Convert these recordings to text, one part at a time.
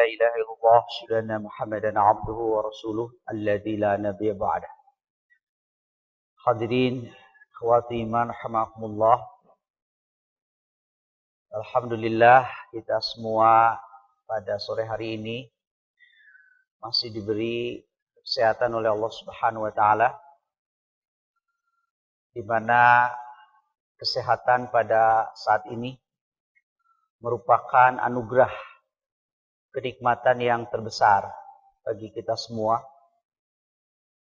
إله إلا الله أشهد أن محمدا عبده ورسوله الذي لا نبي بعده. Hadirin akhwati iman rahimakumullah. Alhamdulillah kita semua pada sore hari ini masih diberi kesehatan oleh Allah Subhanahu wa taala, di mana kesehatan pada saat ini merupakan anugerah kenikmatan yang terbesar bagi kita semua.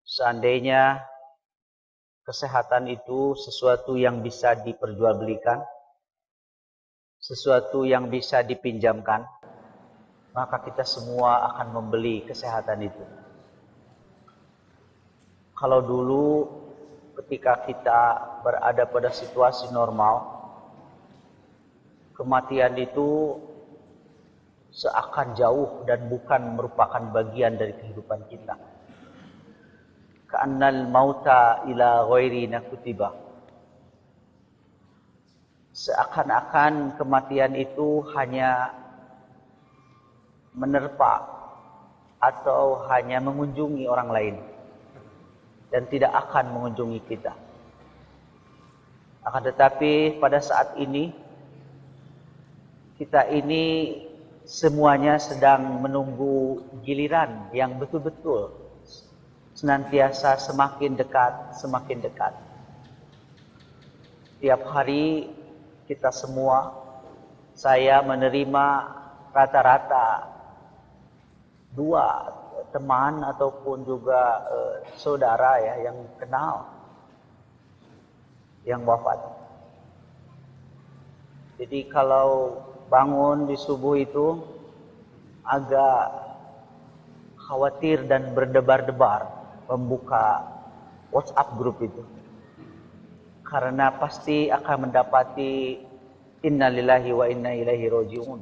Seandainya kesehatan itu sesuatu yang bisa diperjualbelikan, sesuatu yang bisa dipinjamkan, maka kita semua akan membeli kesehatan itu. Kalau dulu ketika kita berada pada situasi normal, kematian itu seakan jauh dan bukan merupakan bagian dari kehidupan kita. Ka'annal mauta ila ghairina kutiba. Seakan-akan kematian itu hanya menerpa atau hanya mengunjungi orang lain dan tidak akan mengunjungi kita. Akan tetapi pada saat ini kita ini semuanya sedang menunggu giliran yang betul-betul senantiasa semakin dekat, semakin dekat. Tiap hari kita semua, saya menerima rata-rata 2 teman ataupun juga saudara ya yang kenal yang wafat. Jadi kalau bangun di subuh itu agak khawatir dan berdebar-debar membuka WhatsApp grup itu, karena pasti akan mendapati innalillahi wa inna ilaihi raji'un.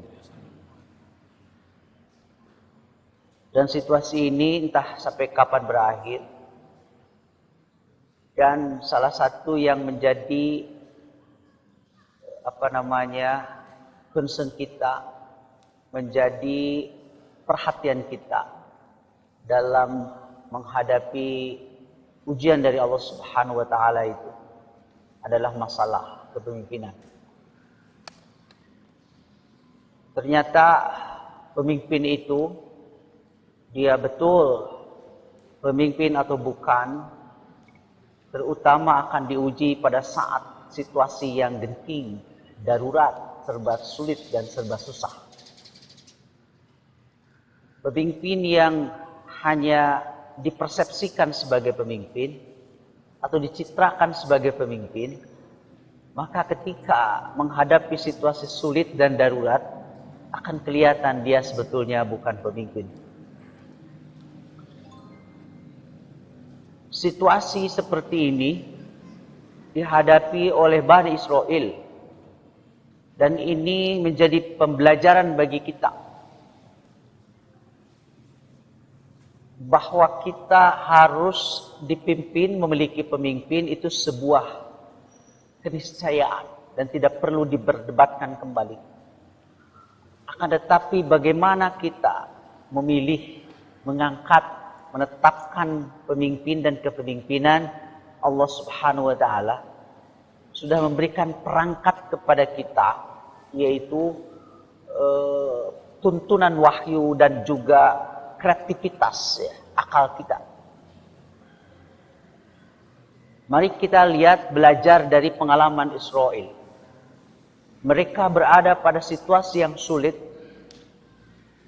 Dan situasi ini entah sampai kapan berakhir. Dan salah satu yang menjadi concern kita, menjadi perhatian kita dalam menghadapi ujian dari Allah Subhanahu wa taala itu adalah masalah kepemimpinan. Ternyata pemimpin itu, dia betul pemimpin atau bukan, terutama akan diuji pada saat situasi yang genting, darurat, serba sulit dan serba susah. Pemimpin yang hanya dipersepsikan sebagai pemimpin atau dicitrakan sebagai pemimpin, maka ketika menghadapi situasi sulit dan darurat akan kelihatan dia sebetulnya bukan pemimpin. Situasi seperti ini dihadapi oleh Bani Israel, dan ini menjadi pembelajaran bagi kita bahwa kita harus dipimpin, memiliki pemimpin itu sebuah keniscayaan dan tidak perlu diperdebatkan kembali. Akan tetapi bagaimana kita memilih, mengangkat, menetapkan pemimpin dan kepemimpinan, Allah Subhanahu wa taala sudah memberikan perangkat kepada kita, yaitu tuntunan wahyu dan juga kreativitas ya, akal kita. Mari kita lihat, belajar dari pengalaman Israel. Mereka berada pada situasi yang sulit,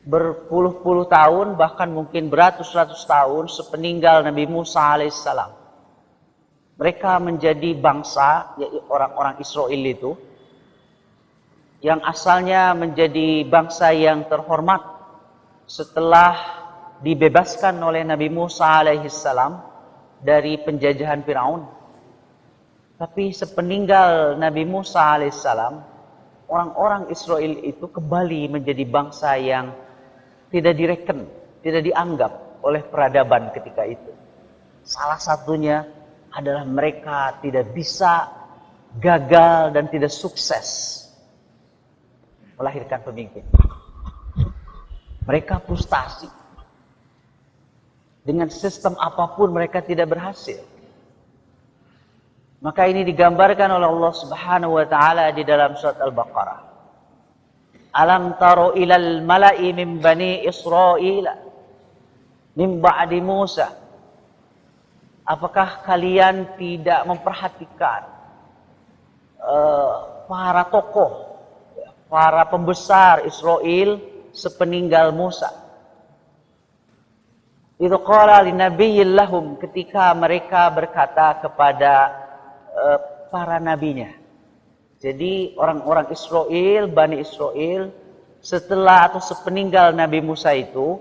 berpuluh-puluh tahun, bahkan mungkin beratus-ratus tahun sepeninggal Nabi Musa alaihissalam. Mereka menjadi bangsa, yaitu orang-orang Israel itu, yang asalnya menjadi bangsa yang terhormat setelah dibebaskan oleh Nabi Musa alaihissalam dari penjajahan Firaun. Tapi sepeninggal Nabi Musa alaihissalam, orang-orang Israel itu kembali menjadi bangsa yang tidak direken, tidak dianggap oleh peradaban ketika itu. Salah satunya adalah mereka tidak bisa, gagal dan tidak sukses melahirkan pemimpin. Mereka frustasi. Dengan sistem apapun mereka tidak berhasil. Maka ini digambarkan oleh Allah Subhanahu wa taala di dalam surat Al-Baqarah. Alam taro ilal mala'i min bani Israil min ba'di Musa. Apakah kalian tidak memperhatikan para tokoh, para pembesar Israel sepeninggal Musa? Itu qala linabiyyin lahum, ketika mereka berkata kepada para nabinya. Jadi orang-orang Israel, Bani Israel, setelah atau sepeninggal Nabi Musa itu,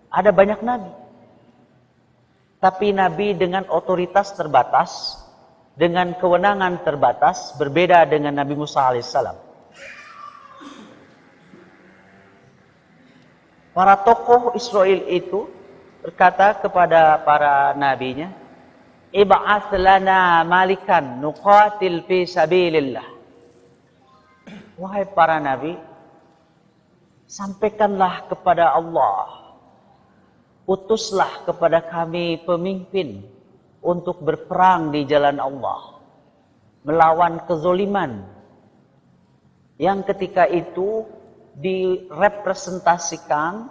ada banyak nabi. Tapi nabi dengan otoritas terbatas, dengan kewenangan terbatas, berbeda dengan Nabi Musa alaihissalam. Para tokoh Israel itu berkata kepada para nabinya, ib'ats lana malikan nuqatil fi sabilillah. Wahai para nabi, sampaikanlah kepada Allah, utuslah kepada kami pemimpin untuk berperang di jalan Allah, melawan kezoliman yang ketika itu direpresentasikan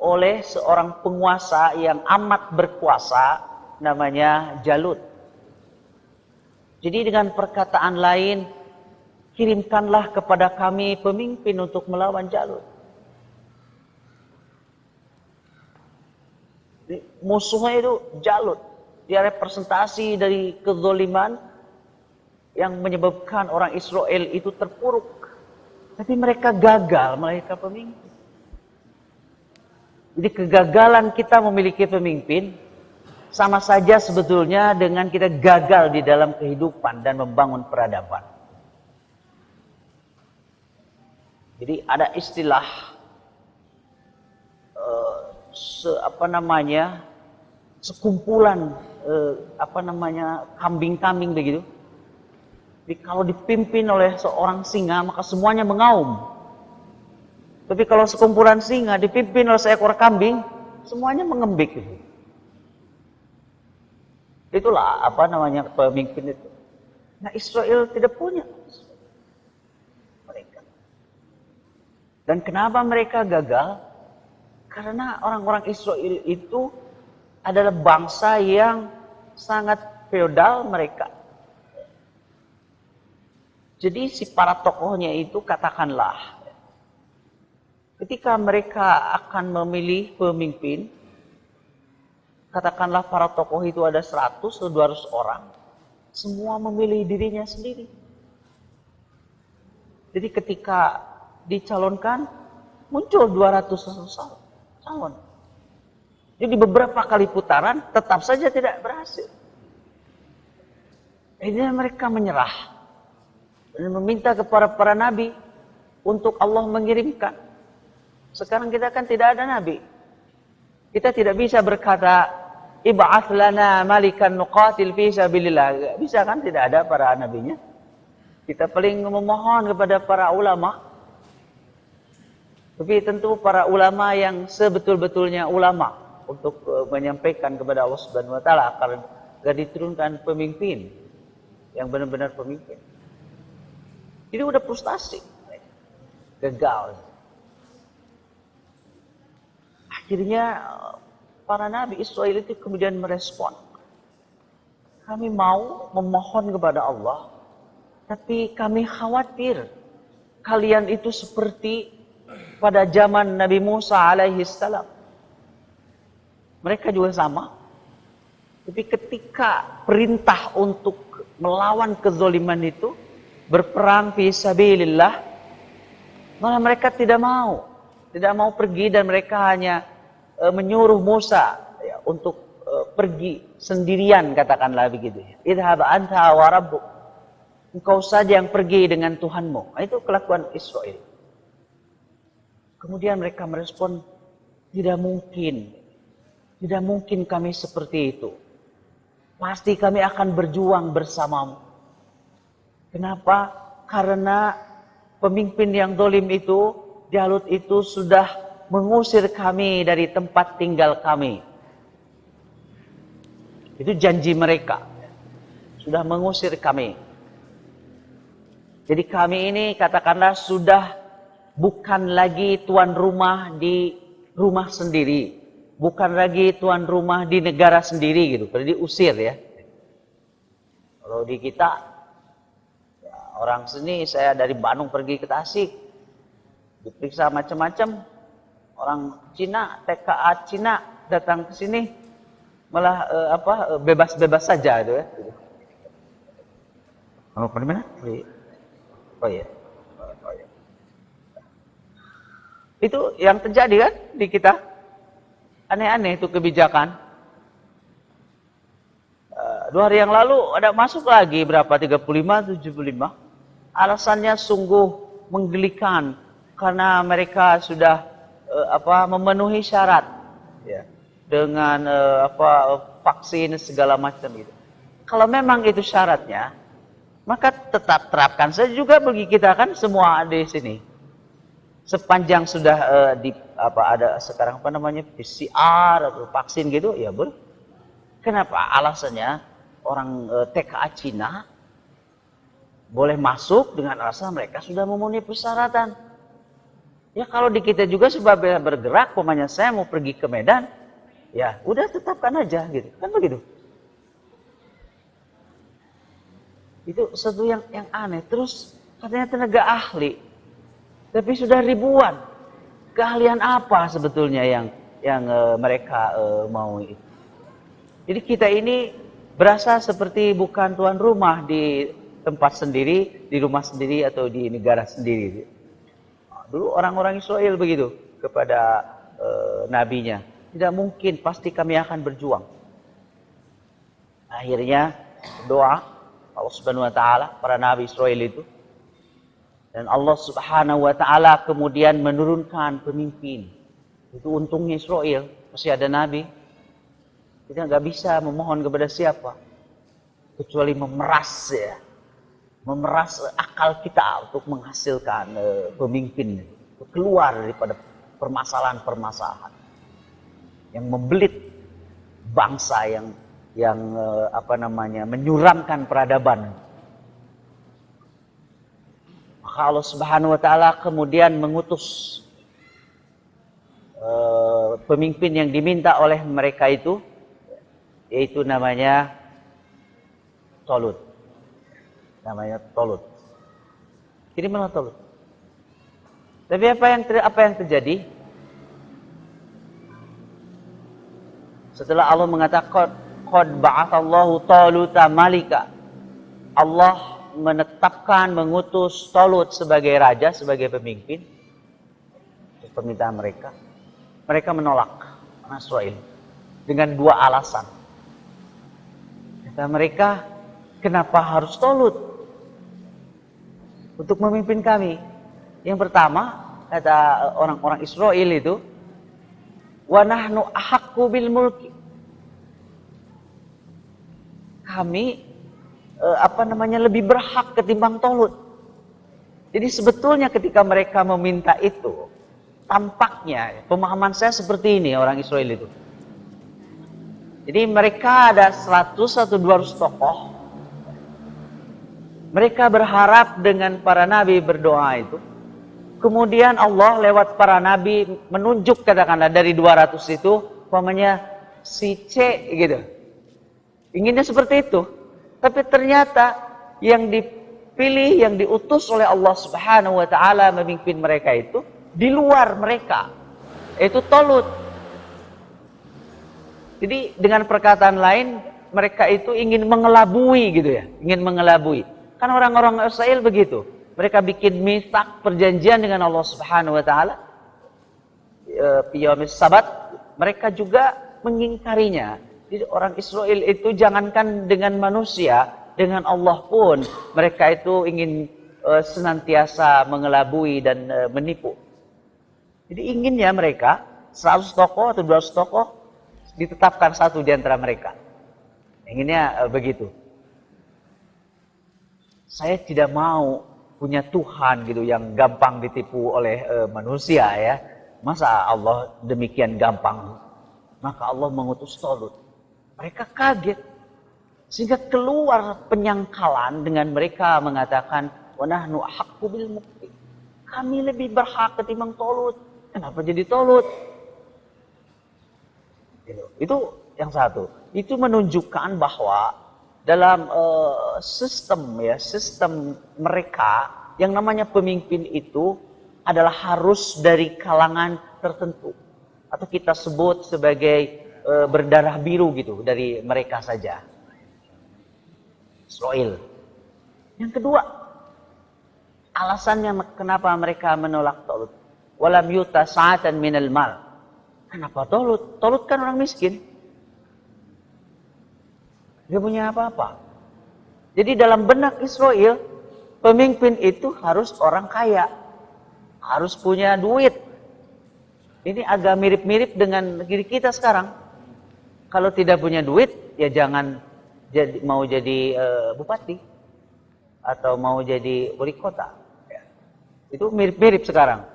oleh seorang penguasa yang amat berkuasa, namanya Jalut. Jadi dengan perkataan lain, kirimkanlah kepada kami pemimpin untuk melawan Jalut. Musuhnya itu Jalut. Dia representasi dari kezoliman yang menyebabkan orang Israel itu terpuruk. Tapi mereka gagal melahirkan pemimpin. Jadi kegagalan kita memiliki pemimpin sama saja sebetulnya dengan kita gagal di dalam kehidupan dan membangun peradaban. Jadi ada istilah sekumpulan kambing-kambing begitu. Jadi kalau dipimpin oleh seorang singa maka semuanya mengaum. Tapi kalau sekumpulan singa dipimpin oleh seekor kambing, semuanya mengembik gitu. Itulah pemimpin itu. Nah, Israel tidak punya mereka. Dan kenapa mereka gagal? Karena orang-orang Israel itu adalah bangsa yang sangat feodal mereka. Jadi si para tokohnya itu katakanlah, ketika mereka akan memilih pemimpin, katakanlah para tokoh itu ada 100 atau 200 orang, semua memilih dirinya sendiri. Jadi ketika dicalonkan, muncul 200 calon. Jadi beberapa kali putaran tetap saja tidak berhasil. Akhirnya mereka menyerah dan meminta kepada para nabi untuk Allah mengirimkan. Sekarang kita kan tidak ada nabi. Kita tidak bisa berkata, ib'ats lana malikan nuqatil fi sabilillah. Bisa kan, tidak ada para nabinya. Kita paling memohon kepada para ulama. Tapi tentu para ulama yang sebetul-betulnya ulama untuk menyampaikan kepada Allah Subhanahu wa taala agar diturunkan pemimpin yang benar-benar pemimpin. Jadi udah frustasi. Gagal. Akhirnya para nabi Israel itu kemudian merespon. Kami mau memohon kepada Allah, tapi kami khawatir kalian itu seperti pada zaman Nabi Musa alaihi salam. Mereka juga sama. Tapi ketika perintah untuk melawan kezoliman itu, berperang fi sabilillah, malah mereka tidak mau pergi, dan mereka hanya menyuruh Musa untuk pergi sendirian, katakanlah begitu. Idhab anta wa rabbuk, engkau saja yang pergi dengan Tuhanmu. Nah, itu kelakuan Israel. Kemudian mereka merespon, tidak mungkin kami seperti itu. Pasti kami akan berjuang bersamamu. Kenapa? Karena pemimpin yang dolim itu, Jalut itu sudah mengusir kami dari tempat tinggal kami. Itu janji mereka. Sudah mengusir kami. Jadi kami ini katakanlah sudah bukan lagi tuan rumah di rumah sendiri. Bukan lagi tuan rumah di negara sendiri gitu. Kalau diusir ya. Kalau di kita, ya, orang sini saya dari Bandung pergi ke Tasik. Diperiksa macam-macam. Orang Cina, TKA Cina datang ke sini. Malah bebas-bebas saja itu ya. Kalau di mana? Oh iya. Itu yang terjadi kan di kita. Aneh-aneh itu kebijakan. 2 hari yang lalu ada masuk lagi berapa? 35, 75. Alasannya sungguh menggelikan karena mereka sudah memenuhi syarat ya, dengan vaksin segala macam itu. Kalau memang itu syaratnya, maka tetap terapkan saja juga bagi kita kan semua di sini. Sepanjang sudah ada sekarang PCR atau vaksin gitu, ya boleh. Kenapa? Alasannya orang TKA Cina boleh masuk dengan alasan mereka sudah memenuhi persyaratan. Ya kalau di kita juga sebab bergerak, pokoknya saya mau pergi ke Medan, ya udah tetapkan aja gitu, kan begitu. Itu satu yang aneh. Terus katanya tenaga ahli. Tapi sudah ribuan. Keahlian apa sebetulnya yang mereka mau itu? Jadi kita ini berasa seperti bukan tuan rumah di tempat sendiri, di rumah sendiri atau di negara sendiri. Dulu orang-orang Israel begitu kepada nabinya. Tidak mungkin, pasti kami akan berjuang. Akhirnya doa Allah Subhanahu wa taala para nabi Israel itu. Dan Allah Subhanahu wa taala kemudian menurunkan pemimpin. Itu untungnya Israel, masih ada nabi. Kita nggak bisa memohon kepada siapa kecuali memeras ya. Memeras akal kita untuk menghasilkan pemimpin keluar daripada permasalahan-permasalahan yang membelit bangsa yang menyuramkan peradaban. Maka Allah Subhanahu wa taala kemudian mengutus pemimpin yang diminta oleh mereka itu, yaitu namanya Talut. Namanya Talut. Jadi mana Talut? Tapi apa yang terjadi? Setelah Allah mengatakan qad ba'atsallahu Taluta malika. Allah menetapkan, mengutus Talut sebagai raja, sebagai pemimpin. Permintaan mereka. Mereka menolak Israel dengan 2 alasan. Kata mereka, kenapa harus Talut untuk memimpin kami? Yang pertama, kata orang-orang Israel itu, wa nahnu ahaqqu bil mulki. Kami lebih berhak ketimbang Talut. Jadi sebetulnya ketika mereka meminta itu, tampaknya pemahaman saya seperti ini orang Israel itu. Jadi mereka ada 100 atau 200 tokoh. Mereka berharap dengan para nabi berdoa itu. Kemudian Allah lewat para nabi menunjuk katakanlah dari 200 itu, umpamanya si C gitu. Inginnya seperti itu. Tapi ternyata yang dipilih, yang diutus oleh Allah Subhanahu wa taala memimpin mereka itu di luar mereka, yaitu Talut. Jadi dengan perkataan lain, mereka itu ingin mengelabui gitu ya, ingin mengelabui. Kan orang-orang Israel begitu. Mereka bikin mitsaq, perjanjian dengan Allah Subhanahu wa taala. Yaumis Sabat, mereka juga mengingkarinya. Jadi orang Israel itu jangankan dengan manusia, dengan Allah pun mereka itu ingin senantiasa mengelabui dan menipu. Jadi inginnya mereka 100 tokoh atau 200 tokoh ditetapkan satu di antara mereka. Inginnya begitu. Saya tidak mau punya Tuhan gitu yang gampang ditipu oleh manusia ya. Masa Allah demikian gampang? Maka Allah mengutus Talut. Mereka kaget. Sehingga keluar penyangkalan dengan mereka mengatakan, wa nahnu ahaqqu bil mulk. Kami lebih berhak ketimbang Talut. Kenapa jadi Talut? Itu yang satu. Itu menunjukkan bahwa dalam sistem mereka yang namanya pemimpin itu adalah harus dari kalangan tertentu atau kita sebut sebagai berdarah biru gitu dari mereka saja. Israel. Yang kedua, alasannya kenapa mereka menolak Talut. Walam yuta sa'atan minal mal. Kenapa Talut? Talut kan orang miskin. Dia punya apa-apa. Jadi dalam benak Israel, pemimpin itu harus orang kaya. Harus punya duit. Ini agak mirip-mirip dengan diri kita sekarang. Kalau tidak punya duit, ya jangan mau jadi bupati. Atau mau jadi wali kota. Ya. Itu mirip-mirip sekarang.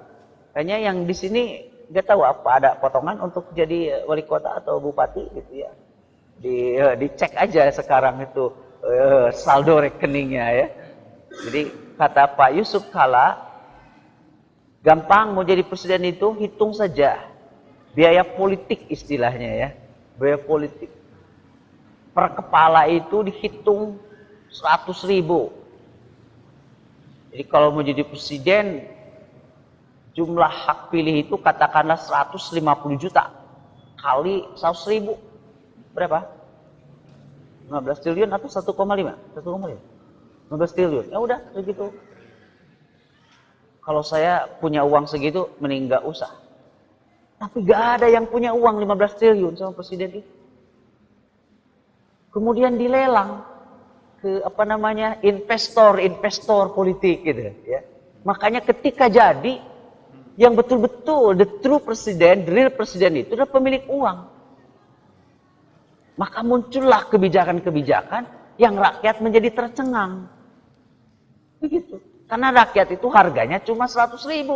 Kayaknya yang di sini nggak tahu apa ada potongan untuk jadi wali kota atau bupati gitu ya. Dicek aja sekarang itu saldo rekeningnya ya. Jadi kata Pak Yusuf Kalla, gampang mau jadi presiden itu hitung saja biaya politik istilahnya ya, biaya politik per kepala itu dihitung 100.000. Jadi kalau mau jadi presiden jumlah hak pilih itu katakanlah 150 juta kali 100.000 berapa? 15 triliun atau 1,5? 15 triliun. Ya udah begitu. Kalau saya punya uang segitu, mending nggak usah. Tapi gak ada yang punya uang 15 triliun sama presiden itu. Kemudian dilelang ke investor politik gitu ya. Makanya ketika jadi yang betul-betul the true presiden, the real presiden itu adalah pemilik uang. Maka muncullah kebijakan-kebijakan yang rakyat menjadi tercengang. Begitu. Karena rakyat itu harganya cuma 100.000.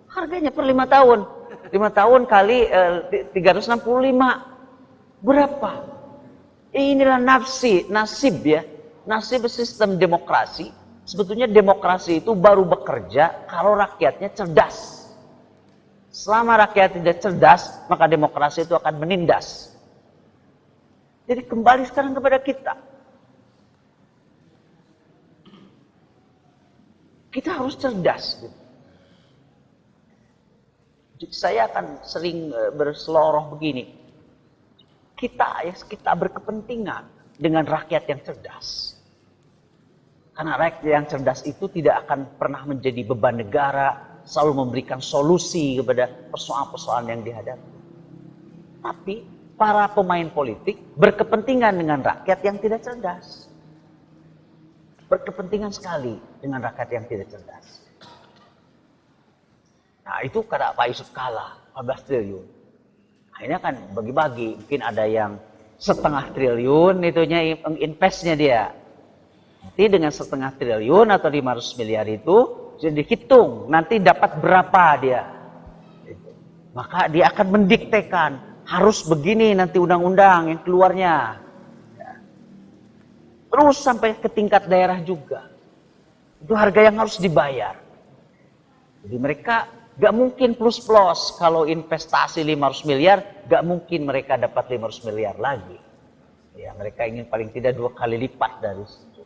Harganya per 5 tahun. 5 tahun kali 365. Berapa? Inilah nasib ya. Nasib sistem demokrasi. Sebetulnya demokrasi itu baru bekerja kalau rakyatnya cerdas. Selama rakyat tidak cerdas, maka demokrasi itu akan menindas. Jadi kembali sekarang kepada kita. Kita harus cerdas. Saya akan sering berseloroh begini. Kita berkepentingan dengan rakyat yang cerdas. Karena rakyat yang cerdas itu tidak akan pernah menjadi beban negara, selalu memberikan solusi kepada persoalan-persoalan yang dihadapi. Tapi para pemain politik berkepentingan dengan rakyat yang tidak cerdas. Berkepentingan sekali dengan rakyat yang tidak cerdas. Nah itu kata Pak Yusuf Kalla, 14 triliun. Akhirnya kan bagi-bagi, mungkin ada yang 0,5 triliun itunya investnya dia. Nanti dengan 0,5 triliun atau 500 miliar itu sudah dihitung, nanti dapat berapa dia. Maka dia akan mendiktekan, harus begini nanti undang-undang yang keluarnya. Terus sampai ke tingkat daerah juga. Itu harga yang harus dibayar. Jadi mereka gak mungkin plus-plus. Kalau investasi 500 miliar, gak mungkin mereka dapat 500 miliar lagi. Ya, mereka ingin paling tidak 2 kali lipat dari situ.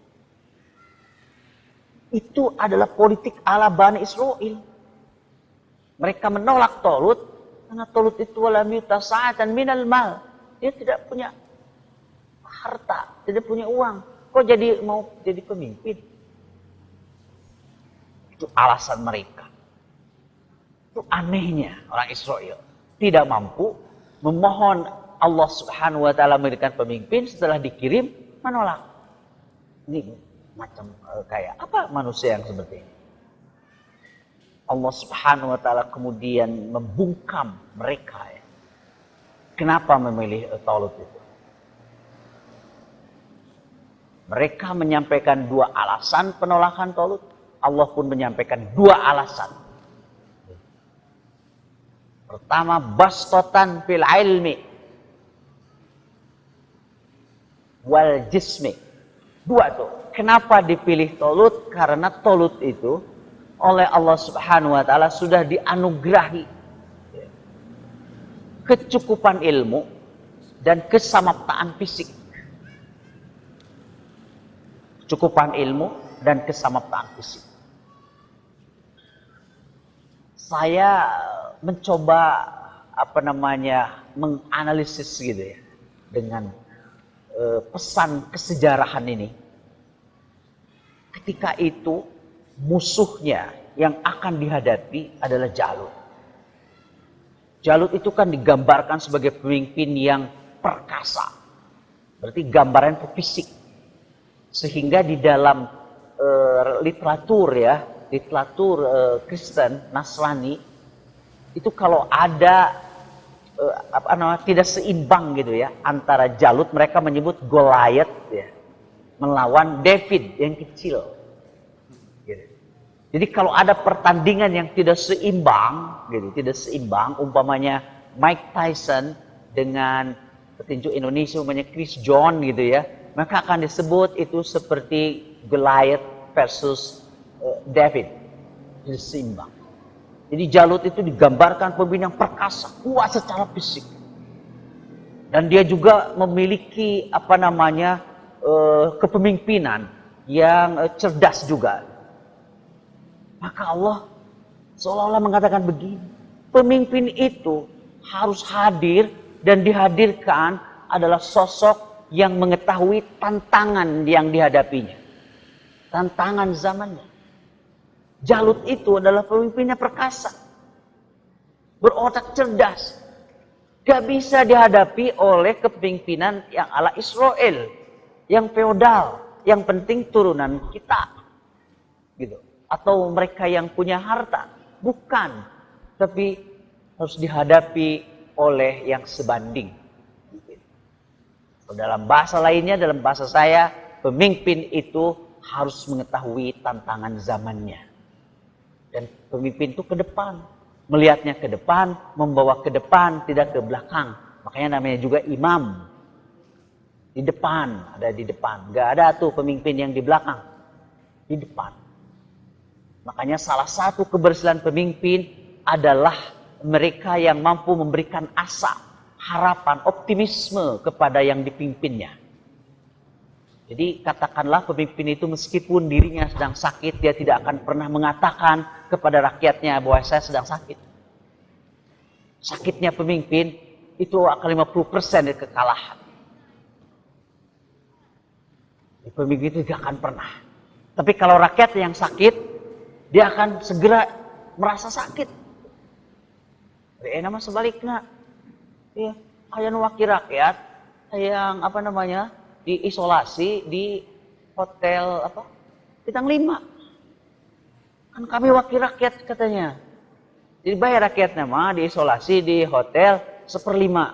Itu adalah politik ala Bani Israel. Mereka menolak Talut, karena Talut itu walam yuta sa'atan minal mal. Dia tidak punya harta, tidak punya uang. Kok mau jadi pemimpin? Itu alasan mereka. Itu anehnya orang Israel. Tidak mampu memohon Allah Subhanahu wa ta'ala memberikan pemimpin, setelah dikirim menolak. Ini macam kayak apa manusia yang seperti ini? Allah Subhanahu wa ta'ala kemudian membungkam mereka ya. Kenapa memilih Talut itu? Mereka menyampaikan 2 alasan penolakan Talut. Allah pun menyampaikan 2 alasan. Pertama, bastotan fil ilmi wal jismi. Dua tuh. Kenapa dipilih Tolut? Karena Tolut itu oleh Allah Subhanahu wa taala sudah dianugerahi kecukupan ilmu dan kesamaptaan fisik. Kecukupan ilmu dan kesamaptaan fisik. Saya mencoba menganalisis gitu ya dengan pesan kesejarahan ini. Ketika itu musuhnya yang akan dihadapi adalah Jalut. Jalut itu kan digambarkan sebagai pemimpin yang perkasa. Berarti gambaran itu fisik. Sehingga di dalam literatur Kristen, Nasrani, itu kalau ada tidak seimbang gitu ya antara Jalut, mereka menyebut Goliath ya, melawan David yang kecil. Gitu. Jadi kalau ada pertandingan yang tidak seimbang, umpamanya Mike Tyson dengan petinju Indonesia, umpamanya Chris John gitu ya, maka akan disebut itu seperti Goliath versus David, tidak seimbang. Jadi Jalut itu digambarkan pemimpin yang perkasa, kuat secara fisik. Dan dia juga memiliki kepemimpinan yang cerdas juga. Maka Allah seolah-olah mengatakan begini, pemimpin itu harus hadir dan dihadirkan adalah sosok yang mengetahui tantangan yang dihadapinya. Tantangan zamannya. Jalut itu adalah pemimpinnya perkasa. Berotak cerdas. Gak bisa dihadapi oleh kepemimpinan yang ala Israel. Yang feodal. Yang penting turunan kita. Gitu. Atau mereka yang punya harta. Bukan. Tapi harus dihadapi oleh yang sebanding. Dalam bahasa lainnya, dalam bahasa saya, pemimpin itu harus mengetahui tantangan zamannya. Dan pemimpin itu ke depan. Melihatnya ke depan, membawa ke depan, tidak ke belakang. Makanya namanya juga imam. Di depan, ada di depan. Gak ada tuh pemimpin yang di belakang. Di depan. Makanya salah satu keberhasilan pemimpin adalah mereka yang mampu memberikan asa, harapan, optimisme kepada yang dipimpinnya. Jadi katakanlah pemimpin itu meskipun dirinya sedang sakit, dia tidak akan pernah mengatakan kepada rakyatnya bahwa saya sedang sakit. Sakitnya pemimpin itu akan 50% dari kekalahan. Pemimpin itu tidak akan pernah. Tapi kalau rakyat yang sakit, dia akan segera merasa sakit. Nama sebaliknya, ya, kayak wakil rakyat, yang diisolasi di hotel bintang 5. Kan kami wakil rakyat katanya. Jadi bayar rakyatnya mah diisolasi di hotel 1/5.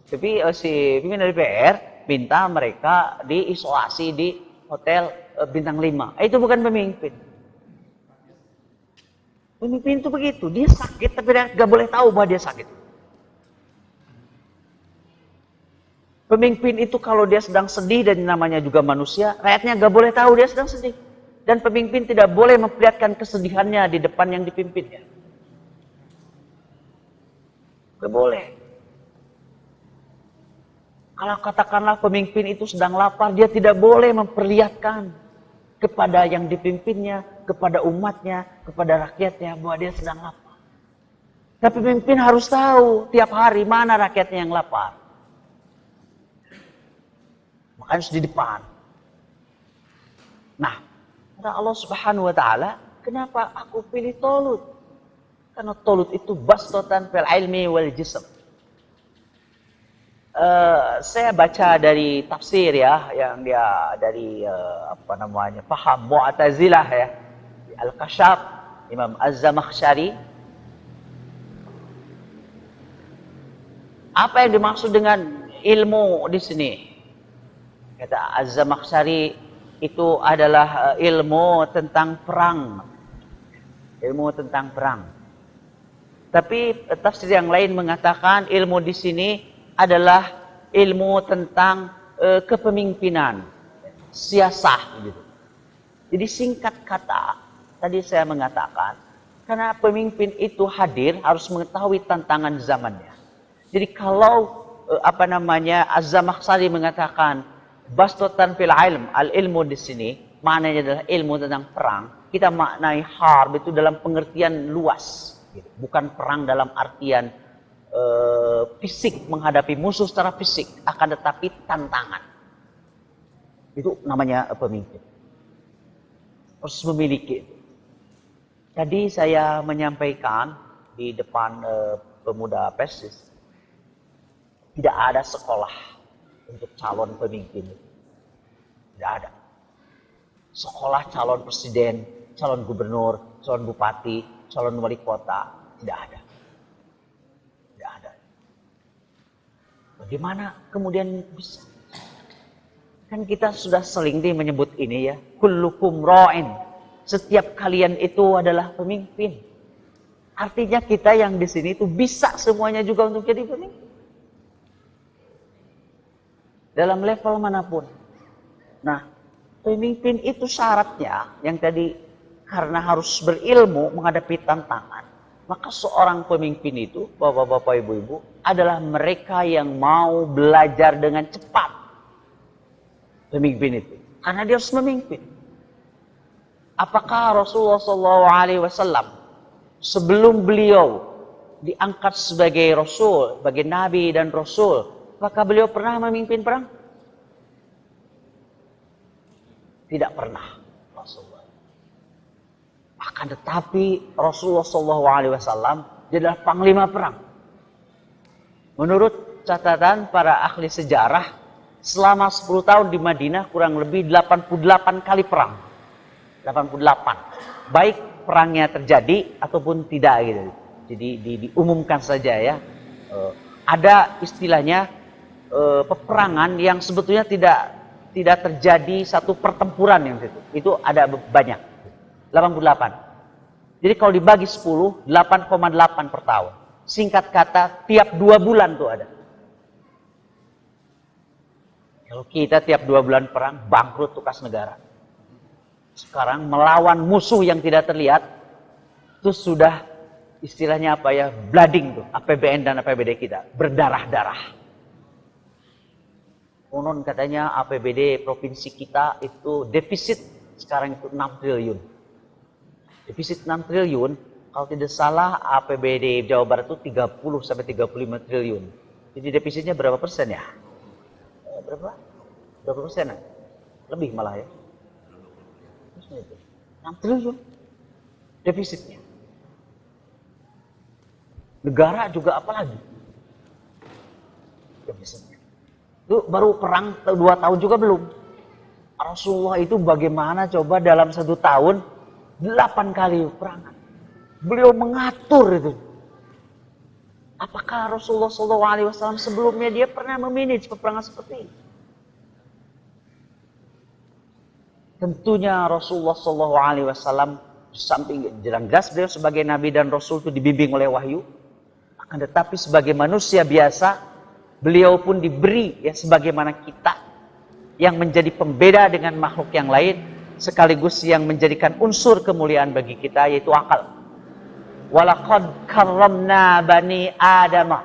Tapi si pimpinan DPR minta mereka diisolasi di hotel bintang 5. Itu bukan pemimpin. Pemimpin itu begitu, dia sakit tapi dia gak boleh tahu bahwa dia sakit. Pemimpin itu kalau dia sedang sedih dan namanya juga manusia, rakyatnya gak boleh tahu dia sedang sedih. Dan pemimpin tidak boleh memperlihatkan kesedihannya di depan yang dipimpinnya. Gak boleh. Kalau katakanlah pemimpin itu sedang lapar, dia tidak boleh memperlihatkan kepada yang dipimpinnya, kepada umatnya, kepada rakyatnya bahwa dia sedang lapar. Tapi pemimpin harus tahu tiap hari mana rakyatnya yang lapar. Makanya harus di depan. Nah, kata Allah Subhanahu wa taala, kenapa aku pilih Tolut? Karena Tolut itu bastotan fil ilmi wal jism. Saya baca dari tafsir ya, yang dia dari paham Mu'tazilah ya, Al-Kashaf, Imam Az-Zamakhsyari. Apa yang dimaksud dengan ilmu di sini? Kata Az-Zamakhsyari, itu adalah ilmu tentang perang. Ilmu tentang perang. Tapi tafsir yang lain mengatakan ilmu di sini adalah ilmu tentang kepemimpinan, siasah gitu. Jadi singkat kata, tadi saya mengatakan, karena pemimpin itu hadir harus mengetahui tantangan zamannya. Jadi kalau Az-Zamakhsyari mengatakan bastotan fil ilm, al-ilmu di sini maknanya adalah ilmu tentang perang. Kita maknai harb itu dalam pengertian luas, gitu. Bukan perang dalam artian fisik, menghadapi musuh secara fisik, akan tetapi tantangan. Itu namanya pemimpin. Harus memiliki. Tadi saya menyampaikan di depan pemuda Persis, tidak ada sekolah untuk calon pemimpin. Tidak ada. Sekolah calon presiden, calon gubernur, calon bupati, calon wali kota, tidak ada. Tidak ada. Bagaimana kemudian bisa? Kan kita sudah sering menyebut ini ya, kullukum ra'in. Setiap kalian itu adalah pemimpin. Artinya kita yang di sini itu bisa semuanya juga untuk jadi pemimpin. Dalam level manapun. Nah, pemimpin itu syaratnya yang tadi karena harus berilmu menghadapi tantangan. Maka seorang pemimpin itu, bapak-bapak, ibu-ibu, adalah mereka yang mau belajar dengan cepat. Pemimpin itu, karena dia harus memimpin. Apakah Rasulullah SAW sebelum beliau diangkat sebagai Rasul, sebagai Nabi dan Rasul, apakah beliau pernah memimpin perang? Tidak pernah Rasulullah. Akan tetapi Rasulullah SAW dia adalah panglima perang. Menurut catatan para ahli sejarah, selama 10 tahun di Madinah kurang lebih 88 kali perang. 88. Baik perangnya terjadi ataupun tidak gitu. Jadi diumumkan saja ya. Ada istilahnya peperangan yang sebetulnya tidak terjadi satu pertempuran yang itu. Itu ada banyak. 88. Jadi kalau dibagi 10, 8,8 per tahun. Singkat kata, tiap 2 bulan tuh ada. Kalau kita tiap 2 bulan perang, bangkrut tugas negara. Sekarang melawan musuh yang tidak terlihat, itu sudah istilahnya apa ya, blooding tuh, APBN dan APBD kita, berdarah-darah. Konon katanya APBD provinsi kita itu defisit sekarang itu 6 triliun. Defisit 6 triliun, kalau tidak salah APBD Jawa Barat itu 30 sampai 35 triliun. Jadi defisitnya berapa persen ya? Berapa persen? Lebih malah ya. 6 triliun defisitnya. Negara juga apalagi defisitnya. Itu baru perang 2 tahun juga belum. Rasulullah itu bagaimana coba dalam 1 tahun 8 kali perangan. Beliau mengatur itu. Apakah Rasulullah SAW sebelumnya dia pernah memanage peperangan seperti ini? Tentunya Rasulullah SAW di samping jelas beliau sebagai Nabi dan Rasul itu dibimbing oleh wahyu. Akan tetapi sebagai manusia biasa, beliau pun diberi ya sebagaimana kita yang menjadi pembeda dengan makhluk yang lain, sekaligus yang menjadikan unsur kemuliaan bagi kita yaitu akal. Walaqad karramna bani Adam.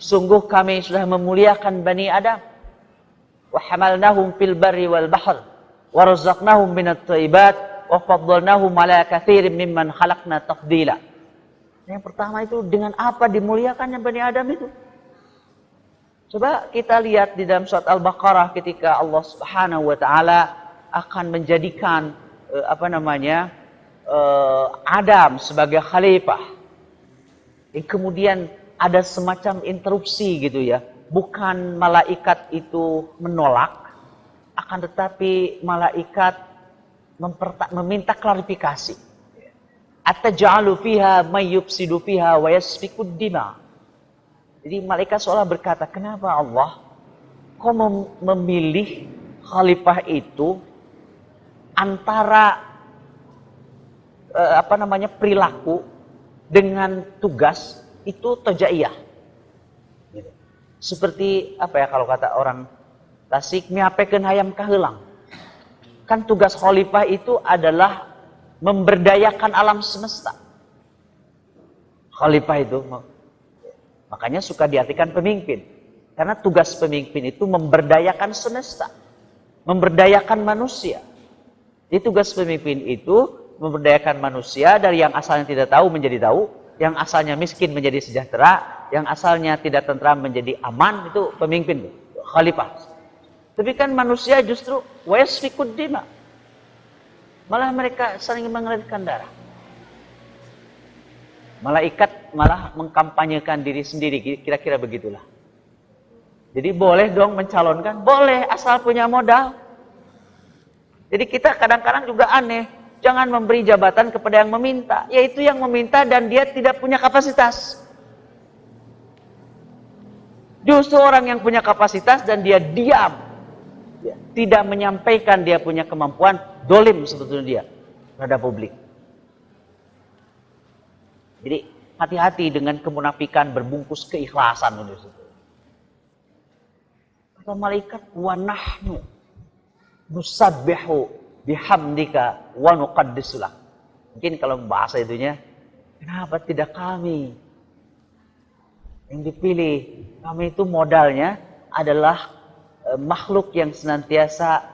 Sungguh kami sudah memuliakan Bani Adam. Wa hamalnahum fil barri wal bahr wa razaqnahum minat thayyibat wa faddalnahum ala katsirin mimman khalaqna tafdila. Yang pertama itu dengan apa dimuliakannya Bani Adam itu? Coba kita lihat di dalam surat Al-Baqarah ketika Allah Subhanahu wa taala akan menjadikan Adam sebagai khalifah. Kemudian ada semacam interupsi gitu ya. Bukan malaikat itu menolak, akan tetapi malaikat meminta klarifikasi. Ataj'alu fiha may yufsidu fiha wa yasfikud dima. Jadi malaikat seolah berkata, kenapa Allah kau memilih khalifah itu antara perilaku dengan tugas itu tojaiyah. Gitu. Seperti apa ya kalau kata orang Tasik, miapekeun hayam kahelang. Kan tugas khalifah itu adalah memberdayakan alam semesta. Khalifah itu makanya suka diartikan pemimpin. Karena tugas pemimpin itu memberdayakan semesta, memberdayakan manusia. Jadi tugas pemimpin itu memberdayakan manusia dari yang asalnya tidak tahu menjadi tahu, yang asalnya miskin menjadi sejahtera, yang asalnya tidak tentram menjadi aman, itu pemimpin, khalifah. Tapi kan manusia justru wayasfikud dima. Malah mereka sering mengalirkan darah. Malaikat malah mengkampanyekan diri sendiri, kira-kira begitulah. Jadi boleh dong mencalonkan? Boleh, asal punya modal. Jadi kita kadang-kadang juga aneh. Jangan memberi jabatan kepada yang meminta. Yaitu yang meminta dan dia tidak punya kapasitas. Justru orang yang punya kapasitas dan dia diam. Tidak menyampaikan dia punya kemampuan. Dolim sebetulnya dia terhadap publik. Jadi hati-hati dengan kemunafikan berbungkus keikhlasan. Kata malaikat, wa nahnu nusabbihu bihamdika wa nuqaddisulah. Mungkin kalau bahasa itunya, kenapa tidak kami yang dipilih? Kami itu modalnya adalah makhluk yang senantiasa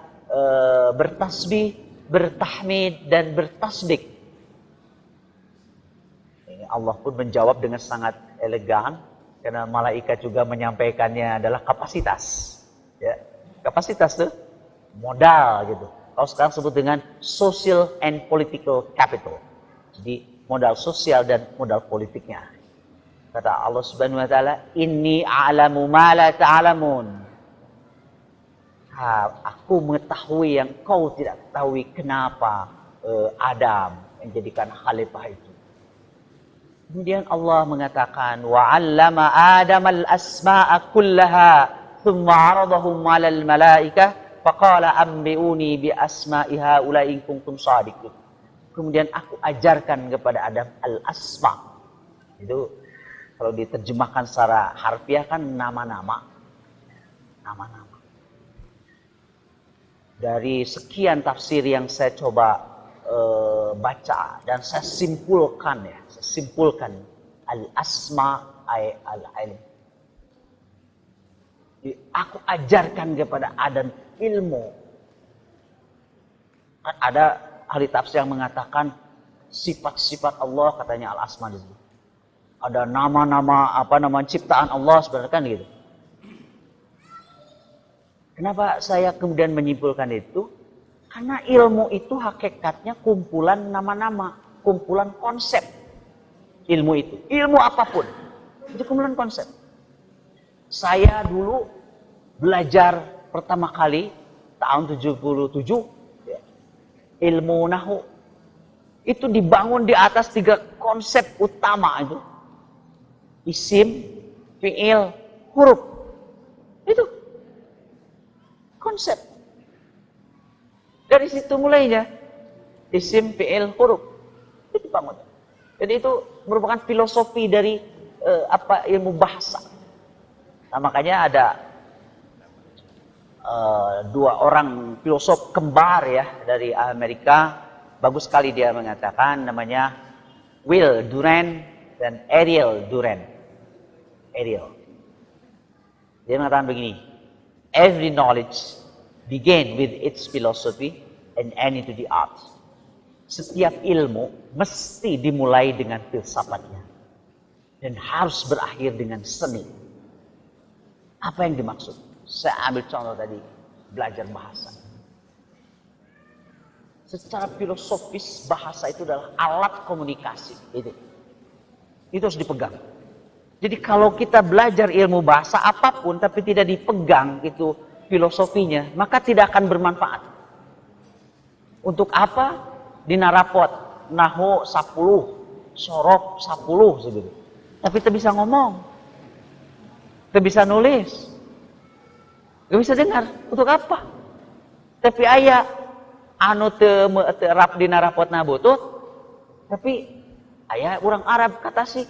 bertasbih, bertahmid dan bertasbih. Allah pun menjawab dengan sangat elegan, karena malaikat juga menyampaikannya adalah kapasitas. Ya, kapasitas tuh modal gitu. Kalau sekarang sebut dengan social and political capital. Jadi modal sosial dan modal politiknya. Kata Allah Subhanahu wa taala, "Inni a'lamu ma la ta'lamun." Aku mengetahui yang kau tidak ketahui. Kenapa Adam menjadikan khalifah itu. Kemudian Allah mengatakan, "Wa 'allama Adam al-asma'a kullaha." ثم عرضهم على الملائكة فقال أنبئوني بأسماء هؤلاء إن كنتم صادقين. Kemudian aku ajarkan kepada Adam al-asma. Itu kalau diterjemahkan secara harfiah kan nama-nama. Nama-nama. Dari sekian tafsir yang saya coba baca dan saya simpulkan al-asma ay al-ilm. Aku ajarkan kepada Adam ilmu. Ada ahli tafsir yang mengatakan sifat-sifat Allah katanya al-asma itu. Ada nama-nama ciptaan Allah sebenarnya kan gitu. Kenapa saya kemudian menyimpulkan itu? Karena ilmu itu hakikatnya kumpulan nama-nama, kumpulan konsep. Ilmu itu, ilmu apapun, itu kumpulan konsep. Saya dulu belajar pertama kali tahun 77 ya, ilmu nahu itu dibangun di atas 3 konsep utama itu. Isim, fi'il, huruf. Itu konsep. Dari situ mulainya isim, fi'il, huruf. Itu bangun. Jadi itu merupakan filosofi dari ilmu bahasa. Nah, makanya ada 2 orang filosof kembar ya dari Amerika, bagus sekali dia mengatakan, namanya Will Durant dan Ariel Durant. Ariel. Dia mengatakan begini, every knowledge begin with its philosophy and end into the art. Setiap ilmu mesti dimulai dengan filsafatnya dan harus berakhir dengan seni. Apa yang dimaksud? Saya ambil contoh tadi, belajar bahasa. Secara filosofis bahasa itu adalah alat komunikasi. Itu harus dipegang. Jadi kalau kita belajar ilmu bahasa apapun tapi tidak dipegang itu filosofinya, maka tidak akan bermanfaat. Untuk apa? Di narapot, nahu 10, sorop 10 segitu. Tapi kita bisa ngomong. Kita bisa nulis. Gak bisa dengar. Untuk apa? Tapi ayah anu terap di narapot nabutut, tapi Ayah orang Arab kata sih,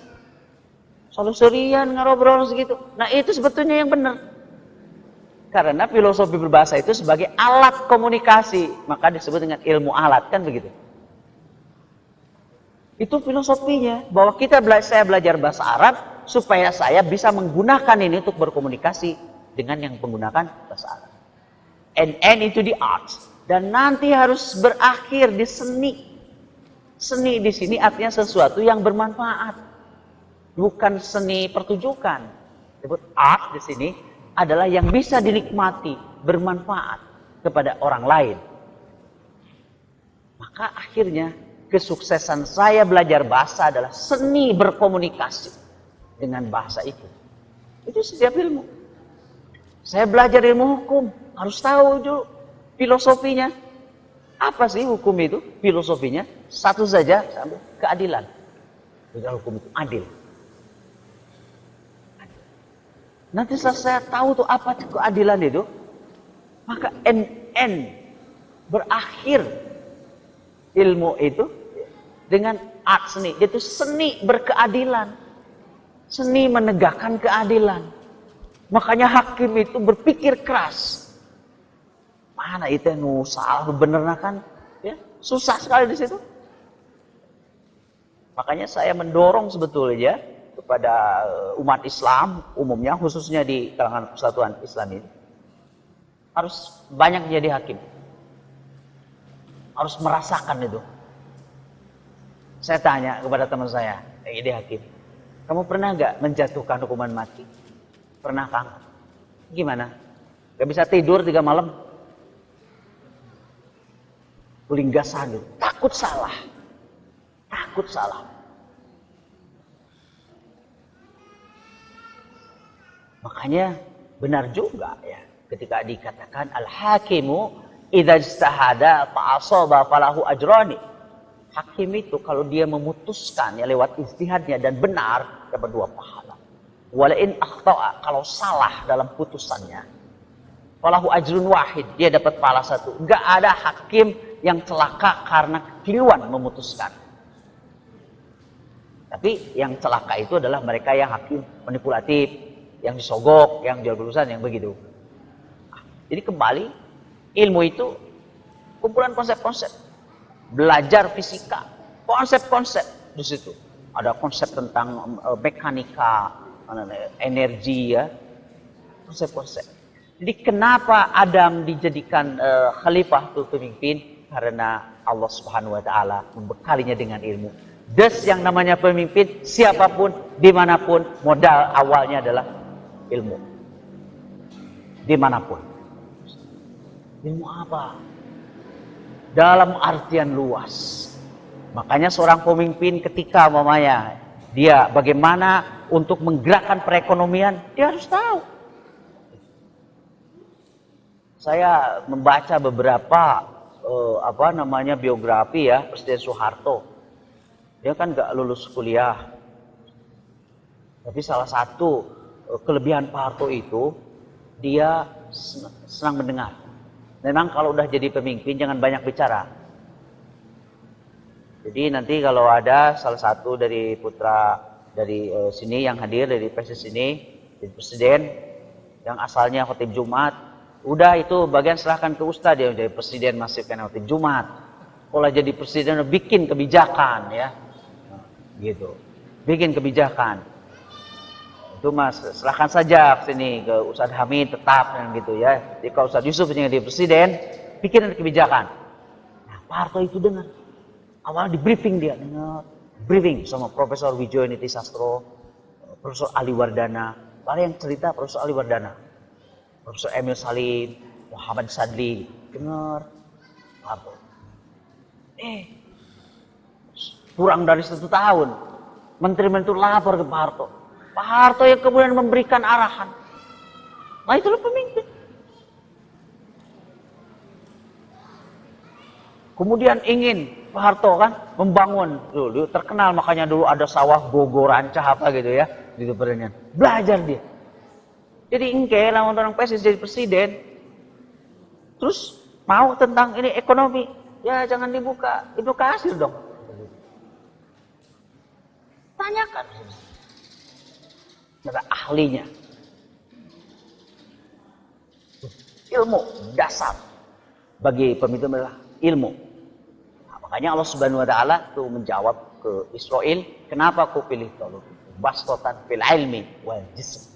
selalu serian ngobrol segitu. Nah itu sebetulnya yang benar. Karena filosofi berbahasa itu sebagai alat komunikasi, maka disebut dengan ilmu alat, kan begitu. Itu filosofinya, bahwa saya belajar bahasa Arab supaya saya bisa menggunakan ini untuk berkomunikasi dengan yang menggunakan bahasa Arab. And end into the arts, dan nanti harus berakhir di seni. Seni di sini artinya sesuatu yang bermanfaat, bukan seni pertunjukan. Disebut art di sini adalah yang bisa dinikmati, bermanfaat kepada orang lain. Maka akhirnya kesuksesan saya belajar bahasa adalah seni berkomunikasi dengan bahasa itu. Itu setiap ilmu. Saya belajar ilmu hukum, harus tahu dulu filosofinya. Apa sih hukum itu? Filosofinya satu saja, keadilan. Jadi hukum itu adil. Nanti setelah saya tahu tuh apa keadilan itu, maka berakhir ilmu itu dengan art seni. Itu seni berkeadilan, seni menegakkan keadilan. Makanya hakim itu berpikir keras. Mana itu yang salah bener kan? Ya, susah sekali di situ. Makanya saya mendorong sebetulnya kepada umat Islam umumnya, khususnya di kalangan persatuan Islam ini, harus banyak jadi hakim. Harus merasakan itu. Saya tanya kepada teman saya yang jadi hakim, kamu pernah nggak menjatuhkan hukuman mati? Pernah, Kang? Gimana? Gak bisa tidur 3 malam? Ulinggasan gitu. Takut salah. Takut salah. Makanya benar juga ya ketika dikatakan al-hakimu idza ijtahada fa asaba falahu ajrani. Hakim itu kalau dia memutuskan ya lewat ijtihadnya dan benar dapat 2 pahala. Wala in akhta'a, kalau salah dalam putusannya falahu ajrun wahid, dia dapat pahala 1. Enggak ada hakim yang celaka karena kekeliruan memutuskan. Tapi yang celaka itu adalah mereka yang hakim manipulatif, yang disogok, yang jual urusan, yang begitu. Jadi kembali, ilmu itu kumpulan konsep-konsep. Belajar fisika, konsep-konsep di situ. Ada konsep tentang mekanika, energi ya, konsep-konsep. Jadi kenapa Adam dijadikan khalifah itu pemimpin? Karena Allah Subhanahu Wa Taala membekalinya dengan ilmu. Des yang namanya pemimpin, siapapun, dimanapun, modal awalnya adalah ilmu. Dimanapun. Ilmu apa? Dalam artian luas. Makanya seorang pemimpin ketika dia bagaimana untuk menggerakkan perekonomian, dia harus tahu. Saya membaca beberapa biografi ya Presiden Soeharto. Dia kan nggak lulus kuliah. Tapi salah satu kelebihan Pak Harto itu dia senang mendengar. Memang kalau udah jadi pemimpin jangan banyak bicara. Jadi nanti kalau ada salah satu dari putra dari sini yang hadir dari PSS sini, jadi presiden yang asalnya khotib Jumat, udah itu bagian serahkan ke Ustadz, dia jadi presiden masih kena khotib Jumat. Kalau jadi presiden bikin kebijakan ya, gitu, bikin kebijakan. Itu mas serahkan saja ke sini ke Ustadz Hamid tetap dan gitu ya. Jadi kalau Ustadz Yusuf yang jadi presiden, bikin kebijakan. Nah Pak Harto itu dengar. Awalnya di briefing dia, briefing sama Profesor Wijoyo Niti Sastro, Profesor Ali Wardana. Paling yang cerita Profesor Ali Wardana, Profesor Emil Salim, Muhammad Sadli, dengar Pak Harto. Kurang dari 1 tahun, menteri-menteri lapor ke Pak Harto. Pak Harto yang kemudian memberikan arahan. Nah itulah pemimpin. Kemudian ingin Pak Harto kan membangun dulu terkenal, makanya dulu ada sawah Gogo Rancah apa gitu ya di pertanian. Belajar dia. Jadi engke lawan orang PSS jadi presiden. Terus mau tentang ini ekonomi, ya jangan dibuka, itu kasir dong. Tanyakan. Ada ahlinya. Ilmu dasar bagi pemimpin adalah ilmu. Nah, makanya Allah Subhanahu wa taala tuh menjawab ke Israel, kenapa kau pilih Talut? Bastotan fil ilmi wal jism.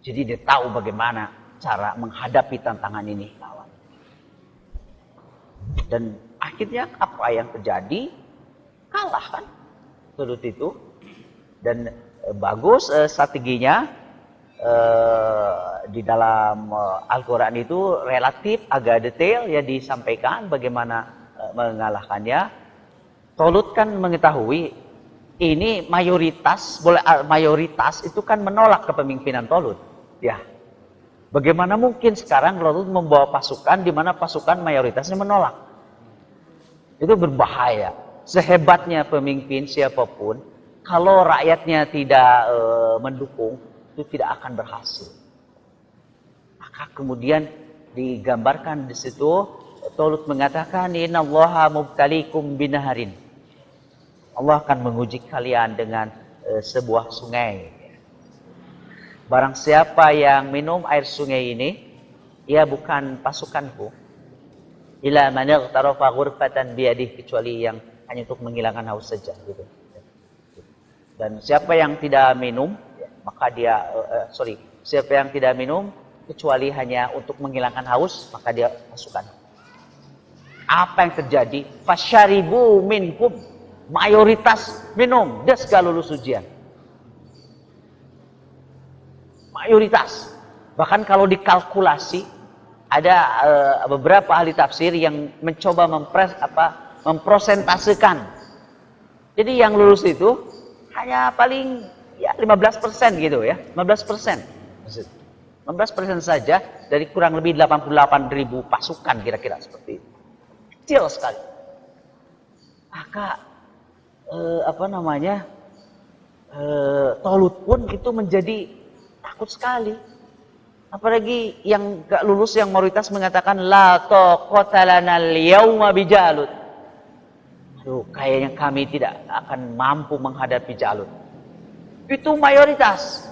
Jadi dia tahu bagaimana cara menghadapi tantangan ini lawan. Dan akhirnya apa yang terjadi? Kalah kan Talut itu. Dan bagus strateginya. Di dalam Al-Quran itu relatif agak detail ya disampaikan bagaimana mengalahkannya. Talut kan mengetahui ini mayoritas itu kan menolak kepemimpinan Talut. Ya, bagaimana mungkin sekarang Talut membawa pasukan di mana pasukan mayoritasnya menolak? Itu berbahaya. Sehebatnya pemimpin siapapun, kalau rakyatnya tidak mendukung, itu tidak akan berhasil. Maka kemudian digambarkan di situ, Talut mengatakan, innallaha mubtalikum binaharin. Allah akan menguji kalian dengan sebuah sungai. Barang siapa yang minum air sungai ini, ia bukan pasukanku. Ila man ightarafa ghurfatan biyadihi, kecuali yang hanya untuk menghilangkan haus saja gitu. Dan siapa yang tidak minum, maka dia siapa yang tidak minum kecuali hanya untuk menghilangkan haus, maka dia pasukan. Apa yang terjadi? Fasyaribu minkum, mayoritas minum, dia segala lulus ujian. Mayoritas. Bahkan kalau dikalkulasi, ada beberapa ahli tafsir yang mencoba memprosentasekan. Jadi yang lulus itu hanya paling ya 15% gitu ya, 15%. 15% saja dari kurang lebih 88.000 pasukan kira-kira seperti itu. Kecil sekali. Maka Talut pun itu menjadi takut sekali. Apalagi yang gak lulus, yang mayoritas mengatakan la taqata lana al-yauma bijalut. Aduh, kayaknya kami tidak akan mampu menghadapi Jalut. Itu mayoritas.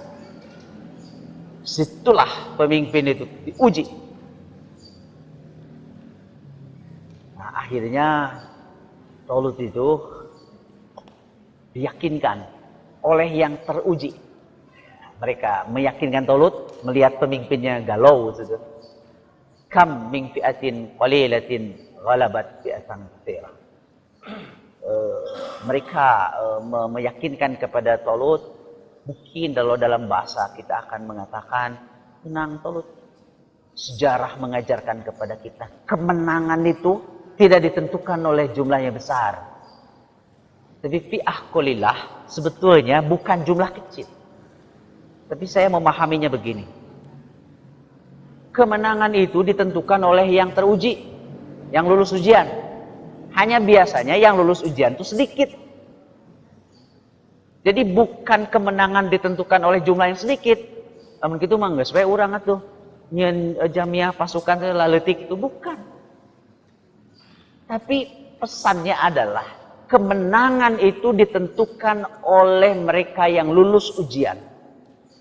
Situlah pemimpin itu diuji. Nah, akhirnya Talut itu diyakinkan oleh yang teruji. Mereka meyakinkan Talut melihat pemimpinnya galau gitu. Kam min fi'atin qalilatin ghalabat fi'atan katsirah. Mereka meyakinkan kepada Talut. Mungkin kalau dalam bahasa kita akan mengatakan, tenang Talut. Sejarah mengajarkan kepada kita, kemenangan itu tidak ditentukan oleh jumlah yang besar. Tapi fi'ah qalillah sebetulnya bukan jumlah kecil. Tapi saya memahaminya begini. Kemenangan itu ditentukan oleh yang teruji, yang lulus ujian. Hanya biasanya yang lulus ujian itu sedikit. Jadi bukan kemenangan ditentukan oleh jumlah yang sedikit. Namun gitu mah geus we urang atuh. Nyeun jamiah pasukan laletik itu bukan. Tapi pesannya adalah kemenangan itu ditentukan oleh mereka yang lulus ujian.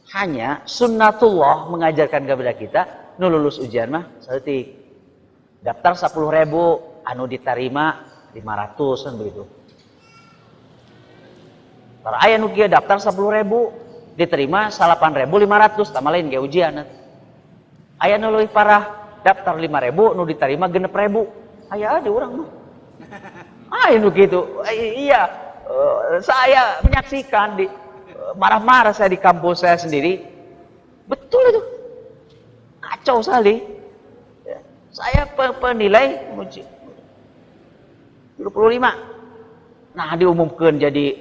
Hanya sunnatullah mengajarkan kepada kita, nu lulus ujian mah saeutik. Daftar 10.000, anu diterima 500 kan begitu. Kalau aya nu kieu daftar 10.000, diterima 8.500, tambah lain ge ujian. Aya nu leuwih parah, daftar 5.000, nu diterima 6.000. Aya aja urang mah. Aya nu kitu. Iya, saya menyaksikan di marah-marah saya di kampus saya sendiri. Betul itu. Kacau sekali. Ya. Saya penilai 25. Nah, diumumkan jadi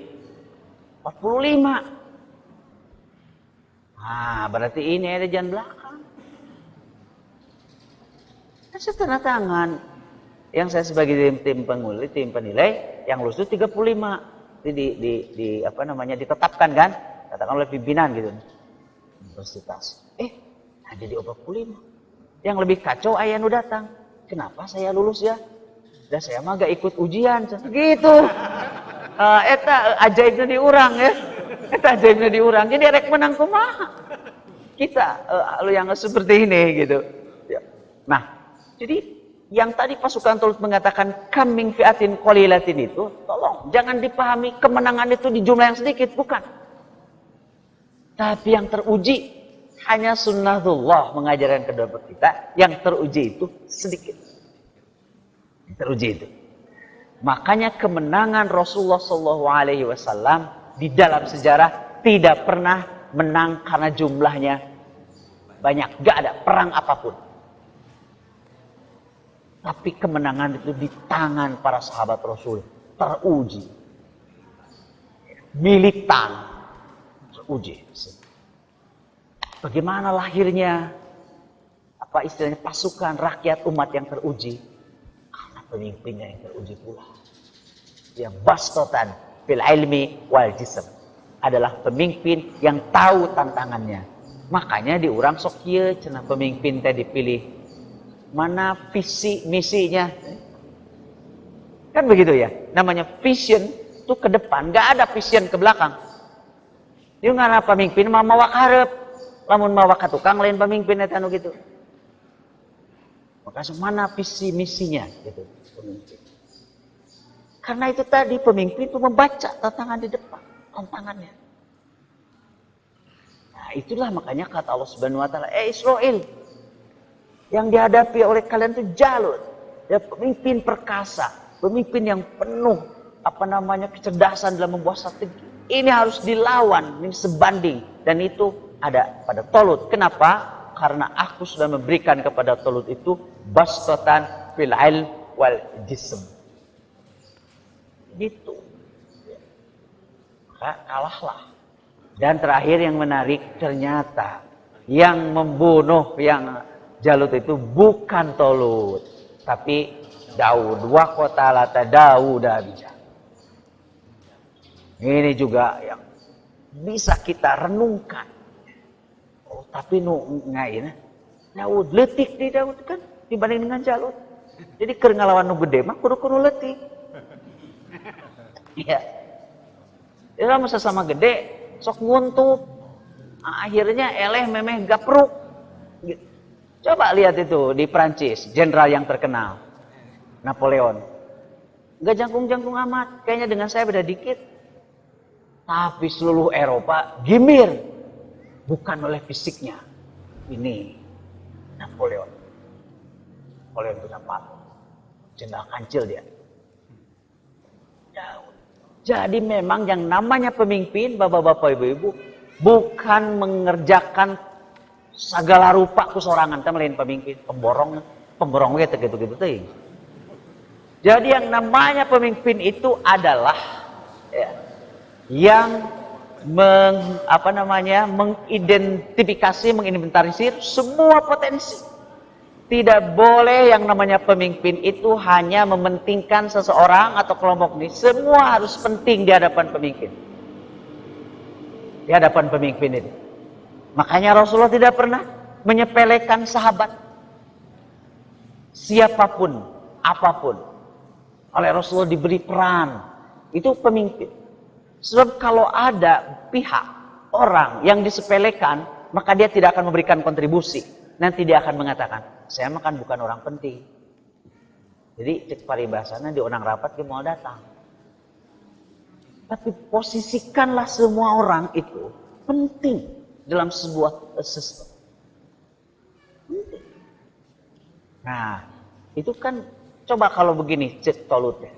45. Nah, berarti ini ada jalan belakang. Saya tanda tangan. Yang saya sebagai tim penilai, yang lulus itu 35. Ditetapkan kan? Katakan oleh pimpinan gitu. Universitas. Nah jadi 45. Yang lebih kacau aya nu datang. Kenapa saya lulus ya? Dan saya mah gak ikut ujian. Gitu. Eta ajaibnya di urang ya. Eta ajaibnya di urang. Jadi rek menang kumaha. Kita lu yang seperti ini gitu. Ya. Nah, jadi yang tadi pasukan Talut mengatakan kaming fiatin qalilatin itu, tolong jangan dipahami kemenangan itu di jumlah yang sedikit, bukan. Tapi yang teruji hanya sunnatullah mengajarkan kedua kita, yang teruji itu sedikit. Yang teruji itu. Makanya kemenangan Rasulullah SAW di dalam sejarah tidak pernah menang karena jumlahnya banyak. Gak ada perang apapun. Tapi kemenangan itu di tangan para sahabat Rasul. Teruji. Militan. Teruji. Bagaimana lahirnya? Apa istilahnya pasukan rakyat umat yang teruji? Karena pemimpinnya yang teruji pula. Yang bastotan fil ilmi wal jism. Adalah pemimpin yang tahu tantangannya. Makanya diurang sok ieu cenah pemimpin teh dipilih. Mana visi misinya? Kan begitu ya. Namanya vision itu ke depan, nggak ada vision ke belakang. Dia nggak ada pemimpin mau mawa karep, lamun mawa ka tukang lain pemimpin eta anu gitu. Maka mana visi misinya gitu pemimpin. Karena itu tadi pemimpin itu membaca tantangan di depan, tantangannya. Nah, itulah makanya kata Allah Subhanahu wa taala, Israel, yang dihadapi oleh kalian itu Jalut, ya pemimpin perkasa, pemimpin yang penuh kecerdasan dalam membuat strategi. Ini harus dilawan, ini sebanding, dan itu ada pada Talut. Kenapa? Karena aku sudah memberikan kepada Talut itu bastotan fil ilm wal jism. Gitu. Maka kalahlah. Dan terakhir yang menarik, ternyata yang membunuh yang Jalut itu bukan Talut, tapi Daud. Wa qatalata Daud abija. Ini juga yang bisa kita renungkan. Oh, tapi ngaina Daud letik di Daud kan dibanding dengan Jalut. Jadi keur ngalawan nu gede mah kudu letik. Iya. Dia mah sesama gede sok nguntup. Akhirnya eleh memeh gapruk. Coba lihat itu di Prancis, jenderal yang terkenal, Napoleon. Gak jangkung-jangkung amat, kayaknya dengan saya beda dikit. Tapi seluruh Eropa gimir, bukan oleh fisiknya. Ini Napoleon. Napoleon punya patung, jenderal kancil dia. Jadi memang yang namanya pemimpin, bapak-bapak, ibu-ibu, bukan mengerjakan segala rupa kusorangan, kita melain pemimpin, pemborong gitu teh. Jadi yang namanya pemimpin itu adalah ya, yang mengidentifikasi, menginventarisir semua potensi. Tidak boleh yang namanya pemimpin itu hanya mementingkan seseorang atau kelompok ini. Semua harus penting di hadapan pemimpin. Di hadapan pemimpin itu. Makanya Rasulullah tidak pernah menyepelekan sahabat. Siapapun, apapun. Oleh Rasulullah diberi peran. Itu pemimpin. Sebab kalau ada pihak, orang yang disepelekan, maka dia tidak akan memberikan kontribusi. Nanti dia akan mengatakan, saya makan bukan orang penting. Jadi cek paribasana di orang rapat dia mau datang. Tapi posisikanlah semua orang itu penting dalam sebuah sistem. Nah, itu kan coba kalau begini cek Talut ya.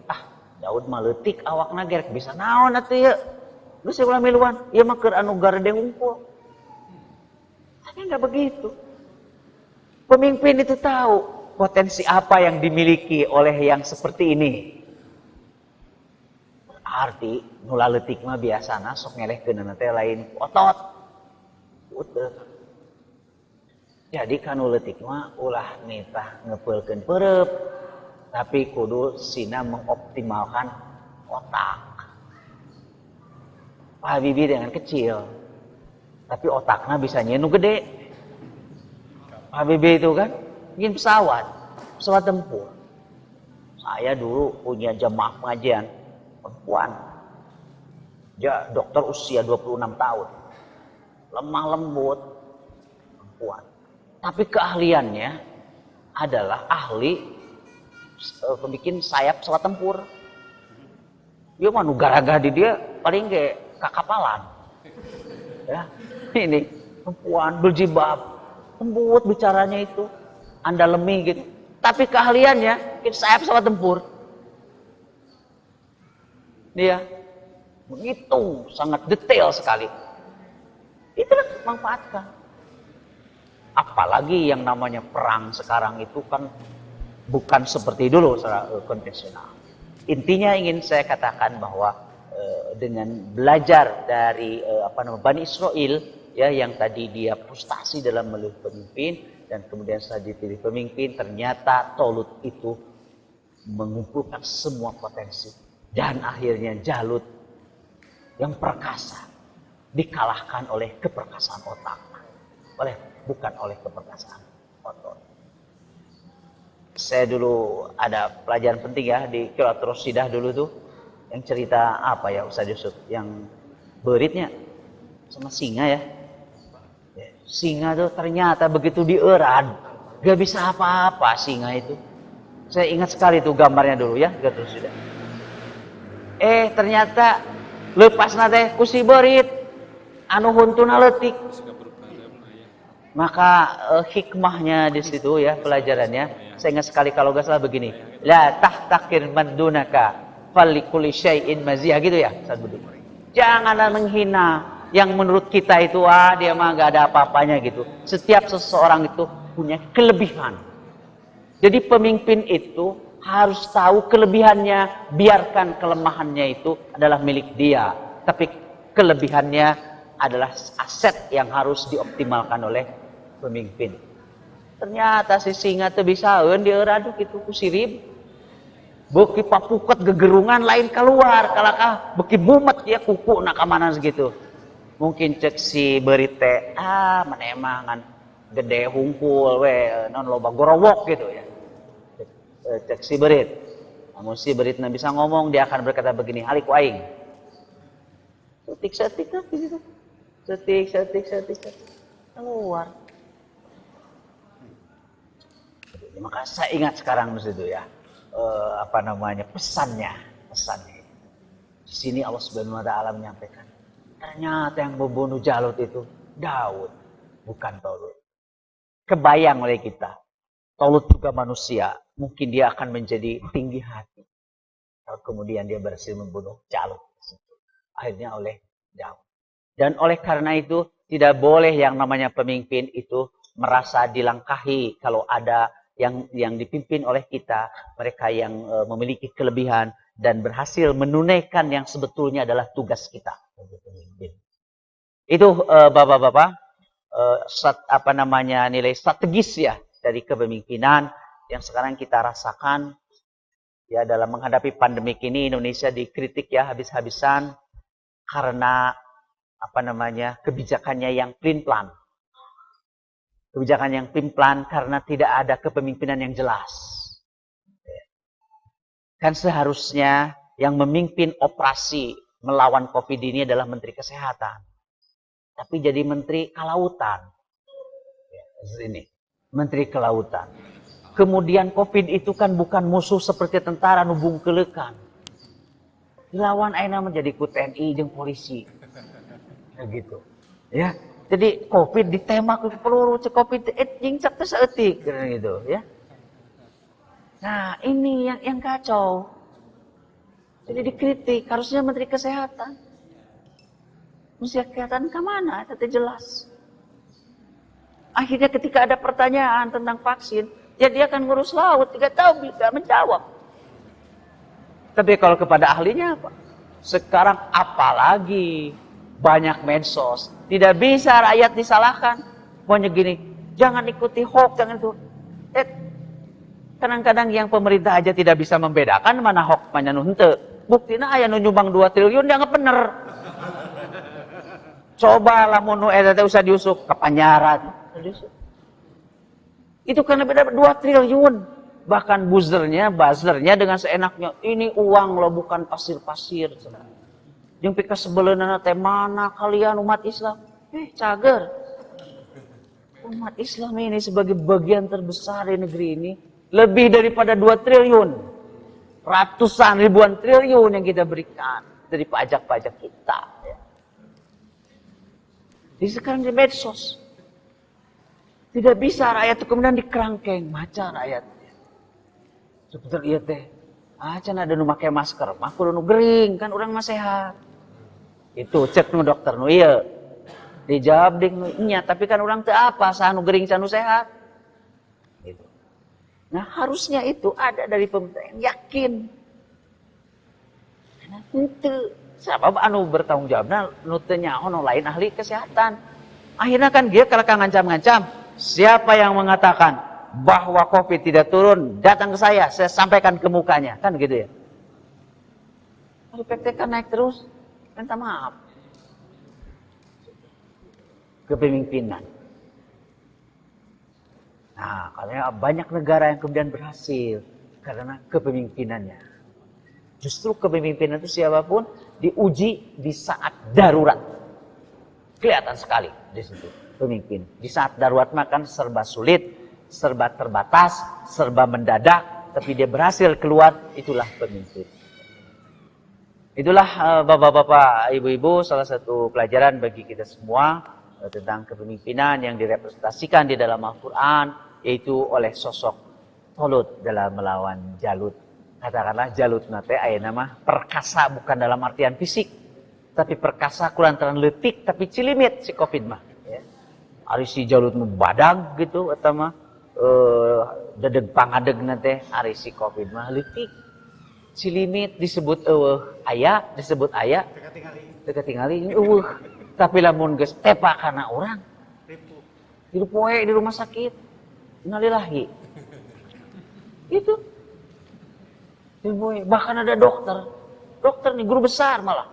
Daud maletik awak nager bisa naon atuh ya. Geus ulah miluan, ieu mah keur anu garede ngumpul. Tapi enggak begitu. Pemimpin itu tahu potensi apa yang dimiliki oleh yang seperti ini. Berarti nula leutik mah biasana sok ngelehkeunna teh lain otot. Uteuk. Jadi kanu leutik mah ulah nitah ngepeulkeun peureup, tapi kudu sina mengoptimalkan otak. Pak Habibie dengan kecil, tapi otaknya bisa nyenu gede. Habibie itu kan bikin pesawat tempur. Saya dulu punya jemaah pengajian perempuan, Dia dokter usia 26 tahun. Lemah lembut, kuat. Tapi keahliannya adalah ahli pembikin sayap pesawat tempur. Dia mah garagah di dia paling kayak kakapalan. Ya, ini perempuan berjilbab, lembut bicaranya itu, andalemi gitu. Tapi keahliannya bikin sayap pesawat tempur. Dia menghitung sangat detail sekali. Itulah manfaatkan. Apalagi yang namanya perang sekarang itu kan bukan seperti dulu secara konvensional. Intinya ingin saya katakan bahwa dengan belajar dari Bani Israel ya, yang tadi dia frustasi dalam memilih pemimpin dan kemudian setelah dipilih pemimpin ternyata Tolut itu mengumpulkan semua potensi dan akhirnya Jalut yang perkasa dikalahkan oleh keperkasaan otak, bukan oleh keperkasaan otot. Saya dulu ada pelajaran penting ya di Qiraat Rasidah dulu tuh, yang cerita apa ya Ustaz Yusuf, yang beritnya sama singa ya. Singa tuh ternyata begitu dieran gak bisa apa-apa singa itu. Saya ingat sekali tuh gambarnya dulu ya, Qiraat Rasidah. Ternyata lepas nate kusi berit anu huntuna leutik. Maka hikmahnya di situ ya, pelajarannya saya ingat sekali kalau gak salah begini, la tahtakir man dunaka falikuli syai'in maziyah, gitu ya Ustaz Budi. Janganlah menghina yang menurut kita itu dia mah gak ada apa-apanya gitu. Setiap seseorang itu punya kelebihan. Jadi pemimpin itu harus tahu kelebihannya, biarkan kelemahannya itu adalah milik dia, tapi kelebihannya adalah aset yang harus dioptimalkan oleh pemimpin. Ternyata si singa tuh bisa dieraduk itu ku sirip. Beki papuket gegerungan lain keluar, kalakah beki mumet ya kuku nak kamanan segitu. Mungkin cek si berite menemangan gede hungkul non loba gorowok gitu ya. Cek si berit. Namun si berit bisa ngomong, dia akan berkata begini, halik waing. Setik gitu. Setik keluar. Maka saya ingat sekarang di situ ya, pesannya. Di sini Allah Subhanahu wa taala menyampaikan, ternyata yang membunuh Jalut itu Daud, bukan Tolut. Kebayang oleh kita, Tolut juga manusia, mungkin dia akan menjadi tinggi hati kalau kemudian dia berhasil membunuh Jalut. Akhirnya oleh Daud. Dan oleh karena itu tidak boleh yang namanya pemimpin itu merasa dilangkahi kalau ada yang dipimpin oleh kita, mereka yang memiliki kelebihan dan berhasil menunaikan yang sebetulnya adalah tugas kita. Itu bapak-bapak nilai strategis ya dari kepemimpinan yang sekarang kita rasakan ya dalam menghadapi pandemik ini. Indonesia dikritik ya habis-habisan karena kebijakannya yang pelin-pelan. Kebijakan yang pelin-pelan karena tidak ada kepemimpinan yang jelas. Kan seharusnya yang memimpin operasi melawan COVID ini adalah Menteri Kesehatan. Tapi jadi Menteri Kelautan. Ini, Menteri Kelautan. Kemudian COVID itu kan bukan musuh seperti tentara nubung kelekan. Lawan aina menjadi ku TNI jeung polisi. Gitu. Ya. Jadi COVID ditembak ke peluru, cek COVID jingsap teh saeutik gitu ya. Nah, ini yang kacau. Jadi dikritik, harusnya Menteri Kesehatan. Menteri Kesehatan kemana? Itu jelas. Akhirnya ketika ada pertanyaan tentang vaksin, ya dia akan ngurus laut, tidak tahu, tidak menjawab. Tapi kalau kepada ahlinya apa? Sekarang apalagi banyak medsos, tidak bisa rakyat disalahkan. Pokoknya gini, jangan ikuti hoax, jangan itu. Kadang-kadang yang pemerintah aja tidak bisa membedakan mana hoax mana nu henteu. Buktina aya nu nyumbang 2 triliun dianggap bener. Coba lamun nu eta teh usah diusuk ke panjaran. Itu karena beda 2 triliun. Bahkan buzzernya dengan seenaknya, ini uang loh bukan pasir-pasir. Jeung pika sebeleunana teh mana kalian umat Islam? Cager. Umat Islam ini sebagai bagian terbesar di negeri ini lebih daripada 2 triliun. Ratusan ribuan triliun yang kita berikan dari pajak-pajak kita. Ya. Jadi sekarang di medsos. Tidak bisa rakyat itu kemudian dikerangkeng. Maca rakyat. Sebentar iya teh. Can ada nu make masker. Mah kudu nu gering. Kan orang mah sehat. Itu cek nu dokter nu iya. Dijawab ding nu nya. Tapi kan orang teu apa. Sah nu gering, sah nu sehat. Gitu. Nah harusnya itu ada dari pemerintah yang yakin. Karena itu. Sabab anu bertanggung jawabna nu teu nyaho nu lain ahli kesehatan. Akhirnya kan dia kalau ngancam-ngancam. Siapa yang mengatakan bahwa COVID tidak turun, datang ke saya sampaikan ke mukanya. Kan gitu ya. Kalau PTK naik terus, minta maaf. Kepemimpinan. Nah, karena banyak negara yang kemudian berhasil karena kepemimpinannya. Justru kepemimpinan itu siapapun diuji di saat darurat. Kelihatan sekali di situ pemimpin. Di saat darurat makan serba sulit, serba terbatas, serba mendadak, tapi dia berhasil keluar, itulah pemimpin. Itulah bapak-bapak, ibu-ibu, salah satu pelajaran bagi kita semua tentang kepemimpinan yang direpresentasikan di dalam Al-Quran, yaitu oleh sosok Tolut dalam melawan Jalut. Katakanlah Jalut nate aya nama perkasa bukan dalam artian fisik, tapi perkasa kulantaran leutik tapi cilimit si COVID mah. Ya. Ari si Jalut nu badag gitu eta mah dedeg pangadeg nate ari si COVID mah leutik. Cilimit disebut aya, disebut aya. Teu tingali eueuh. Tapi lamun geus tepa kana urang. Hidup poe di rumah sakit. Innalillahi. Itu. Bahkan ada dokter. Dokter nih guru besar malah.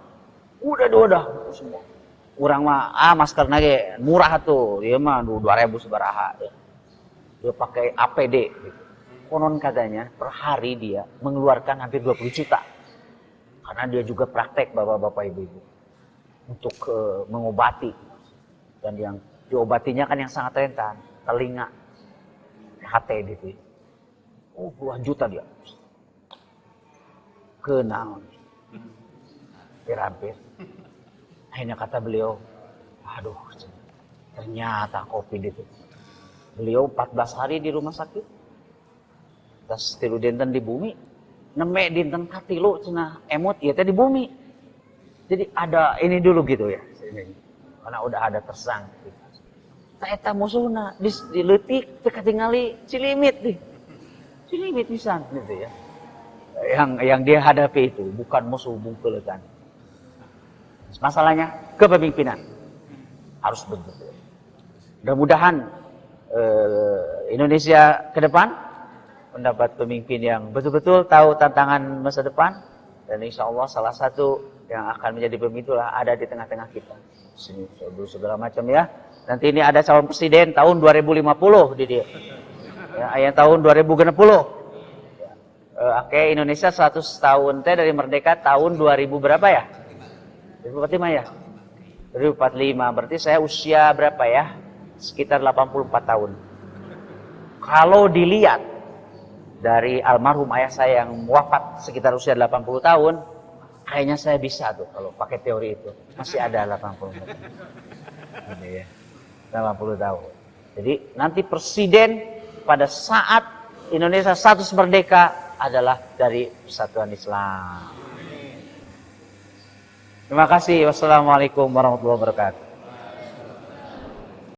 Udah semua. Urang mah maskerna ge murah tuh. Dia mah 2000 sabaraha ya. Dia pakai APD gitu. Konon katanya per hari dia mengeluarkan hampir 20 juta. Karena dia juga praktek bapak-bapak ibu-ibu. Untuk mengobati. Dan yang diobatinya kan yang sangat rentan. Telinga. HT gitu. Oh puluhan juta dia. Kenal. Hampir. Akhirnya kata beliau, aduh ternyata COVID itu. Beliau 14 hari di rumah sakit. Tas tilu dinten di bumi. Neme dinten katilu cenah emot ieu teh di bumi. Jadi ada ini dulu gitu ya. Karena udah ada tersangka. Tah eta musuhna dileutik teu katingali cilimit deh. Cilimit pisan gitu ya. Yang dia hadapi itu bukan musuh bungkeulegan. Masalahnya kepemimpinan harus betul. Mudah-mudahan Indonesia ke depan mendapat pemimpin yang betul-betul tahu tantangan masa depan, dan insya Allah salah satu yang akan menjadi pemimpin ada di tengah-tengah kita. Sini segala macam ya. Nanti ini ada calon presiden tahun 2050 di dia. Ya, yang tahun 2060. Oke, Indonesia 100 tahun teh dari merdeka tahun 2000 berapa ya? 2045 ya? 2045, berarti saya usia berapa ya? Sekitar 84 tahun. Kalau dilihat dari almarhum ayah saya yang wafat sekitar usia 80 tahun, kayaknya saya bisa tuh kalau pakai teori itu. Masih ada 80 tahun. Ini ya. 80 tahun. Jadi nanti presiden pada saat Indonesia 100 merdeka adalah dari Persatuan Islam. Terima kasih. Wassalamualaikum warahmatullahi wabarakatuh.